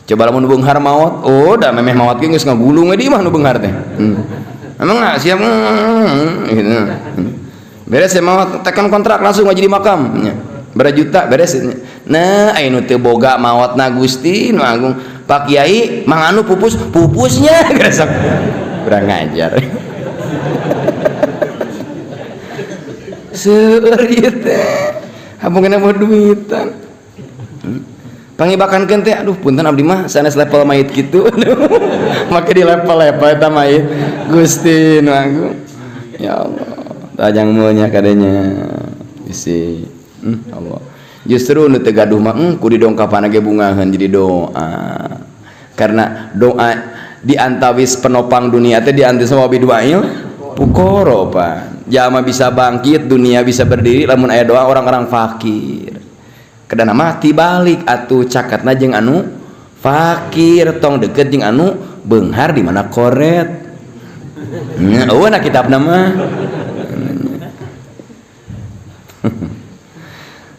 Coba lamun nu beunghar maot, oh da memeh maot ge geus ngagulung di imah nu beunghar teh. Emang nggak siap gitu. Beres ya mau tekan kontrak langsung aja di makam berapa juta beres. Nah ayo teu boga maotna Gusti nu agung Pak Kiai manganu pupusnya gresek kurang ngajar. Seueur ieu teh hapungeunna mau duitan. Pangibakankeun teh aduh punten abdi mah sanes level mayit kitu. Make di level-level eta mayit Gusti nu agung. Ya Allah, tajang mulnya kadenya bisi. Allah. Justru nu teu gaduh mah ku didongkapan ge bungaheun jadi doa. Karena doa di antawis penopang dunia teh di antawis wabi duail pukoro pan. Jalma bisa bangkit, dunia bisa berdiri lamun aya doa orang-orang fakir. Kedana mah tibalik atuh cakatna jeung anu fakir tong deukeut jeung anu beunghar di mana koret. Nya eueuh na kitabna mah.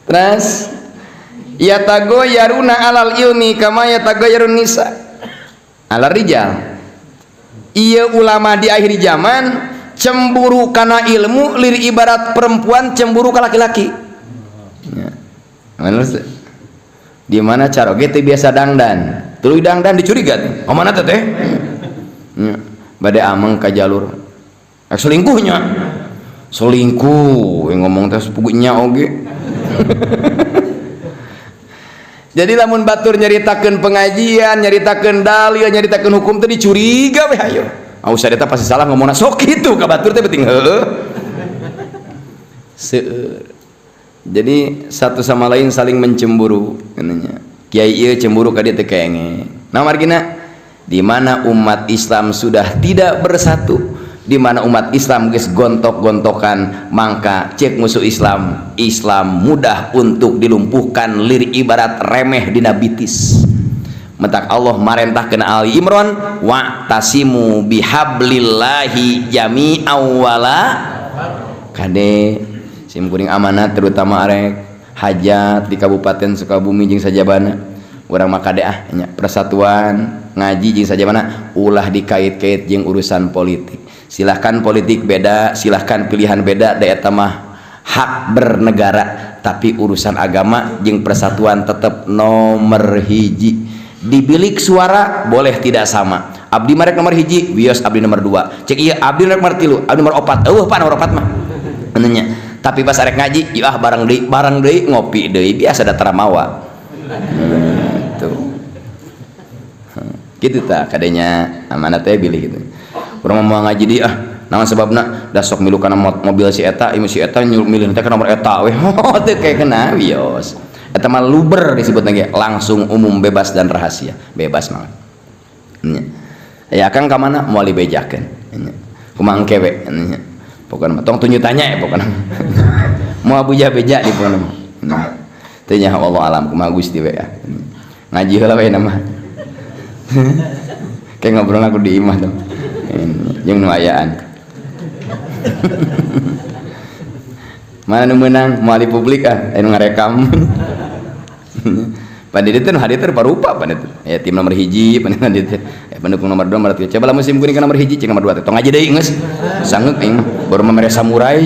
Terus yatagoyaruna alal ilmi kama yatagoyarun nisa alal rijal. Ieu ulama di akhir zaman cemburu kana ilmu lir ibarat perempuan cemburu ka laki-laki. Di mana cara gitu biasa dangdan, tuluy dangdan dicuriga teh. Oh mana teh? Bade ameng ka jalur. Selingkuhnya. Selingkuh, yang ngomong teh pugunya oge. Jadi lamun batur nyaritakeun pengajian, nyaritakeun dalil, nyaritakeun hukum teh dicuriga we hayo. Ausah eta pasti salah ngomongna sok kitu ka batur teh penting heueuh. Seueur. Jadi satu sama lain saling mencemburu katanya. Kiai ieu cemburu ka dieu teh kenge. Nah margina di mana umat Islam sudah tidak bersatu, di mana umat Islam geus gontok-gontokan, maka cek musuh Islam, Islam mudah untuk dilumpuhkan lir ibarat remeh dina bitis. Mentak Allah marentahkeun Ali Imran wa tasimu bihablillahi jami'an wala kade sim kuring amanat terutama arek hajat di Kabupaten Sukabumi jeung sajabana urang mah kade nya persatuan ngaji jeung sajabana ulah dikait-kait jeung urusan politik. Silahkan politik beda, silahkan pilihan beda, da eta mah hak bernegara, tapi urusan agama jeung persatuan tetap nomor hiji. Di bilik suara boleh tidak sama. Abdi marek nomor hiji, wios abdi nomor 2. Cek ieu abdi nomor 3, abdi nomor 4. Eueuh pan nomor 4 mah. Anya. Tapi pas arek ngaji, ieu barang deui ngopi deui biasa da taramawa. Tuh. gitu tak kadenya mana teh pilih gitu urang mau ngaji di naon sebabna da sok milu kana mobil si eta si eta milih teh ka nomor eta we teu kayak kena wios eta mah luber disebutna ge langsung umum bebas dan rahasia bebas mah ya kan ka mana moal dibejakeun kumaha engkewe nya pokona tong tunjuk tanya ya pokona mau beja-beja di pokona teh nya Allah alam kumaha Gusti we ngaji heula we na mah kayak ngobrol aku di imah tuh yang nuayaan mana nu menang mau di publik anu ngarekam pandit itu hari itu parupa pandit ya tim nomor hiji pandit itu pendukung nomor 2 berarti coba lah musim kuning nomor hiji cek nomor 2 tong aja deui geus sangeuk aing baru memere samurai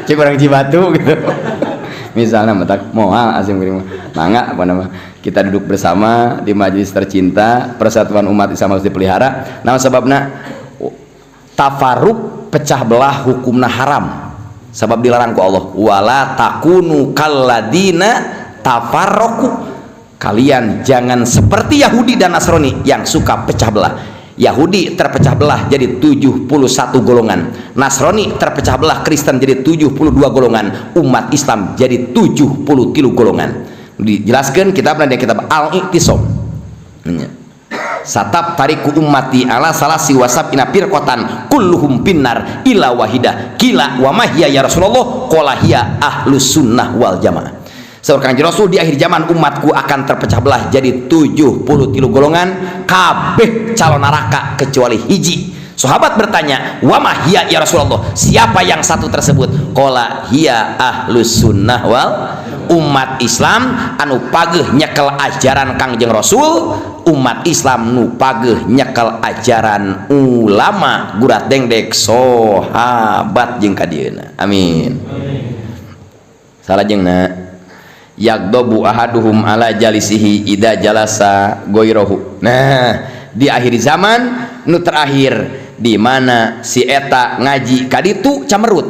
cek orang Cibatu gitu misalnya matak moal asim kuring mangga apa nama kita duduk bersama di majelis tercinta persatuan umat Islam harus dipelihara nah sebabna tafarruq pecah belah hukumna haram sebab dilarang ku Allah wala takunu kalladina tafarraqu kalian jangan seperti Yahudi dan Nasrani yang suka pecah belah Yahudi terpecah belah jadi 71 golongan Nasrani terpecah belah Kristen jadi 72 golongan umat Islam jadi 73 golongan dijelaskan kitab Al-Iqtisam satap tariku ummati ala salasi wasab ina firqatan kulluhum pinnar illa wahidah kila wa mahya ya Rasulullah qala hiya ahlus sunnah wal jamaah seorang kanjeng Rasul di akhir zaman umatku akan terpecah belah jadi 73 golongan kabeh calon neraka kecuali hiji sahabat bertanya wa mahya ya Rasulullah siapa yang satu tersebut qala hiya ahlus sunnah wal umat Islam anu pageuh nyekel ajaran Kangjeng Rasul umat Islam nu pageuh nyekel ajaran ulama gurat dengdek sahabat jeung kadieuna amin salajengna yagdobu ahaduhum ala jalisihi ida jalasa goirohu nah di akhir zaman nu terakhir di mana si eta ngaji kaditu camerut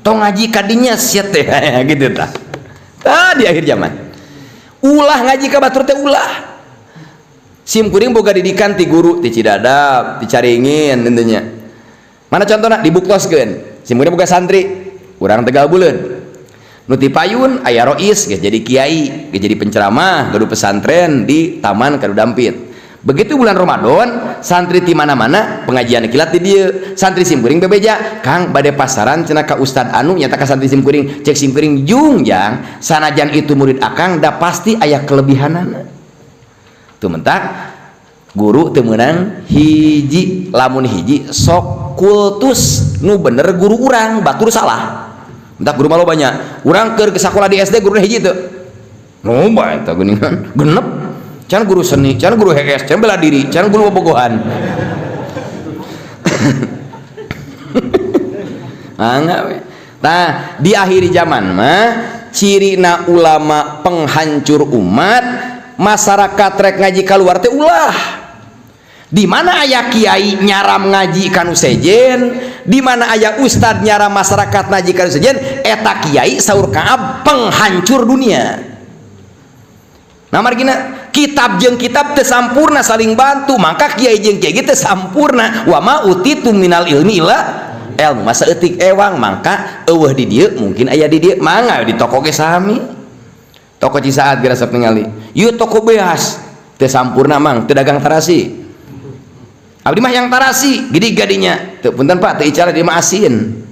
tong ngaji kadinya sia teh gitu tah di akhir zaman ulah ngaji ka batur teh ulah sim kuring boga didikan ti guru ti Cidadap ti Caringin tentunya mana contohna dibuktoskeun sim kuring boga santri urang Tegal Buleud nu ti Payun aya rois geus jadi kiai geus jadi penceramah guru pesantren di Taman Kadu Dampit begitu bulan Ramadan santri di mana-mana pengajian kilat di dieu santri simkuring bebeja Kang bade pasaran cenah ka Ustad anu nyata ka santri simkuring cek simkuring jungjang sanajan itu murid akang da pasti aya kelebihanana tuh mentak guru teu meunang hiji lamun hiji sok kultus nu bener guru urang batur salah mentak guru mah banyak urang keur ke sakola di SD guru hiji teu loba eta geuningan genep can guru seni, can guru HS, can bela diri, can guru bobogohan. Nah, di akhir zaman mah cirina ulama penghancur umat, masyarakat rek ngaji kaluar teh ulah. Di mana aya kiai nyaram ngaji kanu sejen, di mana aya ustad nyaram masyarakat ngaji kanu sejen, eta kiai saur kaab penghancur dunia. Nah margina kitab jeung kitab teu sampurna saling bantu maka kiai jeung kiai teu sampurna wa ma utitu minal ilmi illa ilmu masa eutik ewang maka eueuh di dieu mungkin aya di dieu mangga di toko ge sami toko Cisaat geura sok ningali ieu toko beas teu sampurna mang teu dagang tarasi abdi mah yang tarasi gidi gadinya teu punten Pak teu icara di mah asin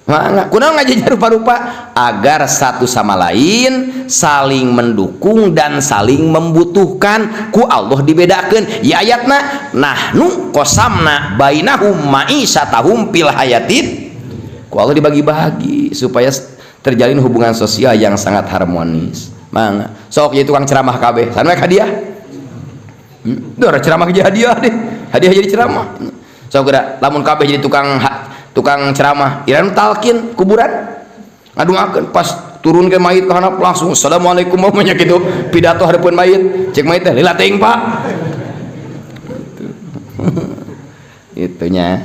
mangga kunaon ngajajar rupa-rupa agar satu sama lain saling mendukung dan saling membutuhkan ku Allah dibedakeun ya ayatna nahnu qasamna bainahum ma'isyatahum fil hayatid ku Allah dibagi-bagi supaya terjalin hubungan sosial yang sangat harmonis mangga sok ieu tukang ceramah kabeh sana we hadiah dora ceramah jadi hadiah deh hadiah jadi ceramah sok geura lamun kabeh jadi tukang ceramah iran talkin kuburan ngaduakeun pas turun ke mayit ka handap langsung assalamualaikum mamanya kitu pidato hareupeun mayit cek mayit teh lila teuing Pak itunya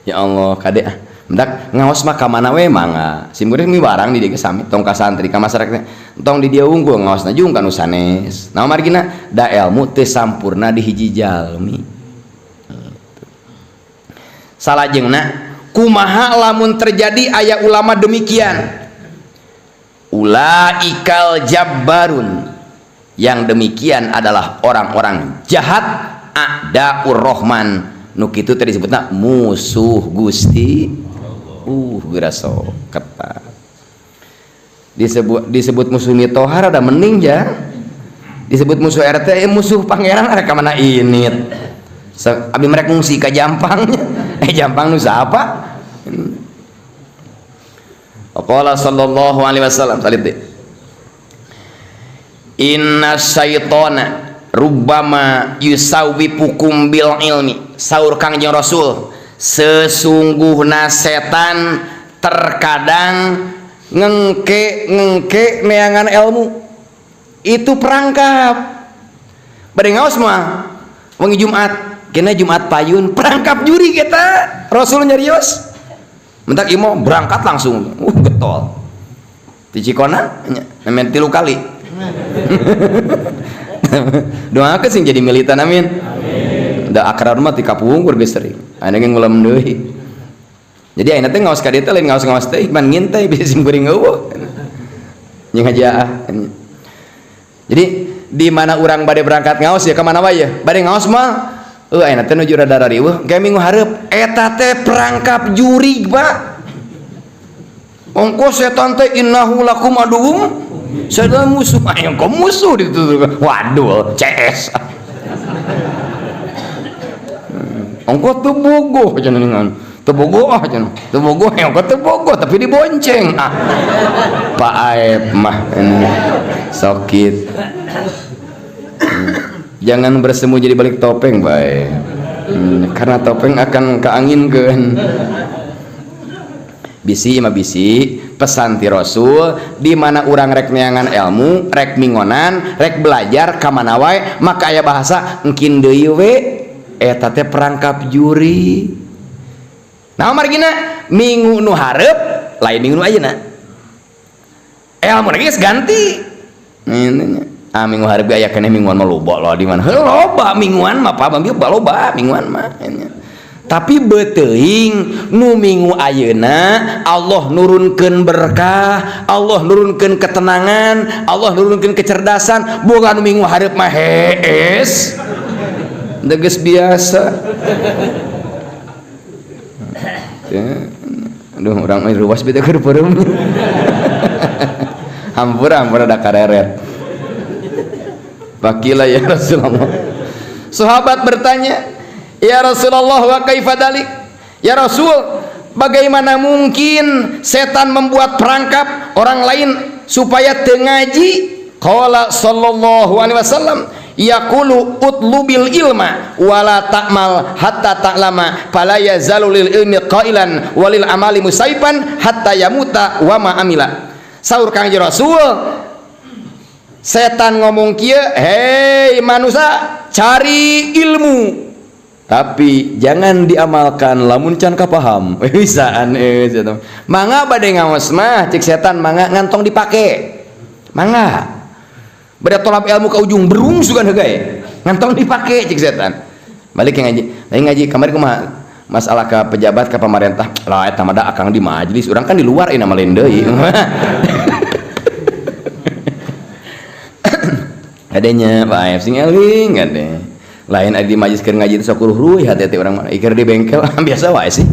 ya Allah kade mendak ngaos mah ka mana we mangga simkuring mi barang di dieu sami tong ka santri ka masyarakat tong di dieu unggul ngaosna jeung kan sanes naon margina da ilmu teu sampurna di hiji jalmi salajengna kumaha lamun terjadi aya ulama demikian ulaikal jabbarun yang demikian adalah orang-orang jahat a'daur rahman nu kitu tadi disebutna musuh Gusti geraso ketat disebut musuh mitohar ada mending ya disebut musuh RT musuh pangeran ada kamana init abi mereka ngungsi ka Jampangnya Jampang nu siapa qala sallallahu alaihi wasallam salite inna syaitana rubbama yusawwifukum bil ilmi saur Kangjeng Rasul sesungguhna setan terkadang ngengke neangan ilmu itu perangkap bade ngaos mah wengi Jumat kena Jumat payun perangkap juri kita Rasul nyarios mentak imo berangkat langsung getol di Cikona nemen 3 kali doakeun sing jadi militan amin da akrar mah ti kapungkur geus sering aya ge ngulam deui jadi ayeuna teh ngaos ka dieu teh lain ngaos-ngaos teh man ngintai bisa simkuring eueuh jeung hajaah jadi di mana urang bade berangkat ngaos ya ka mana wae ya bade ngaos mah ayeuna teh nuju rada riweuh ge minggu hareup eta teh perangkap juri Pak ongko setan teh innahu lakum aduwwum setan musuh aya engko musuh dituduh waduh CS ongko teu bogoh cenah teu bogoh cenah teu bogoh ongko teu bogoh tapi dibonceng Pak Aep mah sakit jangan bersembunyi di balik topeng bae karena topeng akan keanginkeun bisi mah bisi pesan ti Rasul di mana urang rek neangan ilmu rek mingonan rek belajar ka mana wae maka aya bahasa engkin deui we eta teh perangkap juri nah margina minggu nu hareup lain minggu nu ayeuna ilmu geus ganti minggu hareup aya keneh mingguan mah loba loh di mana loba mingguan mah pa bambi loba mingguan mah tapi beteuing nu minggu ayeuna Allah nurunkeun berkah Allah nurunkeun ketenangan Allah nurunkeun kecerdasan boga nu minggu hareup mah hees geus biasa aduh urang mah ruas beda keur peureum hampura da kareret wakila ya Rasulullah sahabat bertanya ya Rasulullah wa kaifa dalik ya Rasul bagaimana mungkin setan membuat perangkap orang lain supaya teu ngaji qala sallallahu alaihi wasallam yaqulu utlubil ilma wala ta'mal hatta ta'lama fala yazalu lil ilmi qailan walil amali musaiban hatta yamuta wa ma amila saur Kangjeng Rasul setan ngomong kieu hei manusia cari ilmu tapi jangan diamalkan lamun can kapaham bisaan mangga bade ngaos mah cek setan mangga ngantong dipake mangga bade tolap ilmu ka ujung berung sugan hegae ngantong dipake cek setan balik ke ngaji lain ngaji kamari kumaha masalah ke pejabat ke pemerintah lah eta mah da akang di majelis urang kan di luar ieu mah lain deui adanya Pak sing eling gade lain adi majelis keur ngaji teh sok ruh hati-hati urang mah ikeur di bengkel biasa wae sih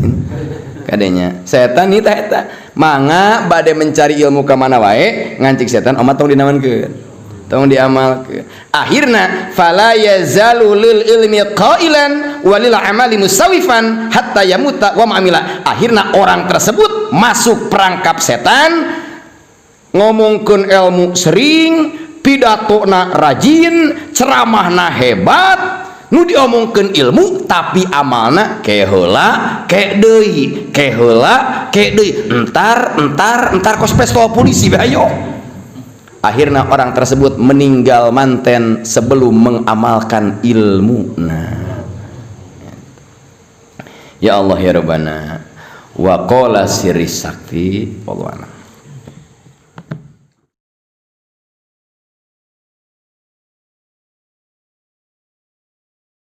kadenya setan nih eta mangga bade mencari ilmu ka mana wae ngancik setan oma tong dinawankeun tong diamalkeun akhirna fala yazalu lil ilmi qailan walil amali musawifan hatta yamuta wa ma'amila akhirna orang tersebut masuk perangkap setan ngomongkeun ilmu sering pidatona rajin ceramahna hebat nu diomongkeun ilmu tapi amalna ke heula ke deui ke heula ke deui entar kos pestol polisi ayo akhirnya orang tersebut meninggal manten sebelum mengamalkan ilmu. Nah ya Allah ya Rabbana wa qala siri sakti wallahu a'lam.